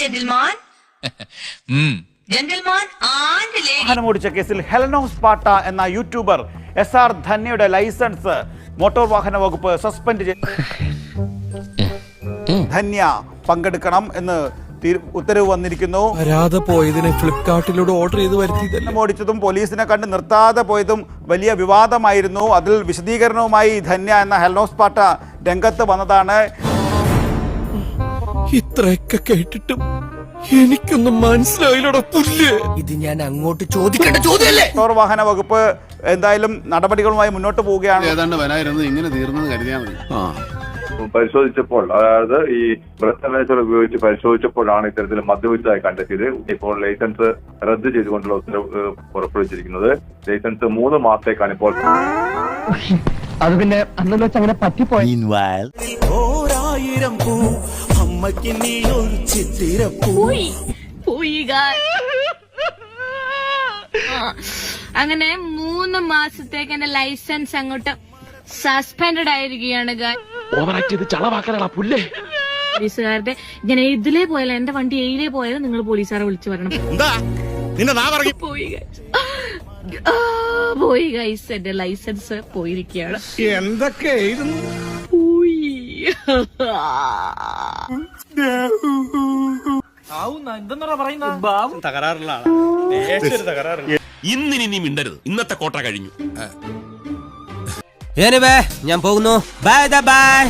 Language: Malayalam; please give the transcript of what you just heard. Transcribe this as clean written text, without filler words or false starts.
gentlemen. Gentlemen and ladies. വാഹനമോടിച്ച കേസിൽ ഹെലനോസ് പാട്ട എന്ന യൂട്യൂബർ SR ധന്യയുടെ ലൈസൻസ് മോട്ടോർ വാഹന വകുപ്പ് സസ്പെൻഡ് ചെയ്തു. ധന്യ പങ്കെടുക്കണം എന്ന് ഉത്തരവ് വന്നിരിക്കുന്നു. വരാതെ പോയതിനെ ഫ്ലിപ്കാർട്ടിലൂടെ ഓർഡർ ചെയ്ത് വരുത്തിയതല്ല. ഓടിച്ചതും പോലീസിനെ കണ്ട് നിർത്താതെ പോയതും വലിയ വിവാദമായിരുന്നു. അതിൽ വിശദീകരണവുമായി ധന്യ എന്ന ഹെലനോസ് പാട്ട രംഗത്ത് വന്നതാണ്. ഇത്രയൊക്കെ കേട്ടിട്ടും എനിക്കൊന്നും മനസ്സിലായില്ലടാ പുല്ല്. ഇത് ഞാൻ അങ്ങോട്ട് ചോദിക്കേണ്ട ചോദ്യമല്ലേ? മോട്ടോർ വാഹന വകുപ്പ് എന്തായാലും നടപടികളുമായി മുന്നോട്ട് പോവുകയാണ്. ഏതാണ്ട് വനായിരുന്നു ഇങ്ങനെ തീർന്നത് കരുതിയാൽ മതി. പരിശോധിച്ചപ്പോൾ, അതായത് ഈ ബ്രത്ത് ഉപയോഗിച്ച് പരിശോധിച്ചപ്പോഴാണ് ഇത്തരത്തിൽ മദ്യപിച്ചതായി കണ്ടെത്തിയത്. ഇപ്പോൾ ലൈസൻസ് റദ്ദ് ചെയ്തുകൊണ്ടുള്ള ഉത്തരവ് പുറപ്പെടുവിച്ചിരിക്കുന്നത്. ലൈസൻസ് 3 മാസത്തേക്കാണ് ഇപ്പോൾ. അത് പിന്നെ അന്ന് വെച്ച് അങ്ങനെ പറ്റിപ്പോയി. അങ്ങനെ 3 മാസത്തേക്ക് എന്റെ ലൈസൻസ് അങ്ങോട്ട് സസ്പെൻഡഡ് ആയിരിക്കുകയാണ്. പോലീസുകാരുടെ ഞാൻ ഇതിലേ പോയാലും എന്റെ വണ്ടി എയിലേ പോയാലും നിങ്ങൾ പോലീസുകാരെ വിളിച്ചു വരണം. പോയി ഗൈസ്, എന്റെ ലൈസൻസ് പോയിരിക്കുകയാണ്. എന്തൊക്കെയായിരുന്നു ഇന്നിനി മിണ്ടരുത്. ഇന്നത്തെ കോട്ട കഴിഞ്ഞു. ഞാൻ പോകുന്നു. Bye bye.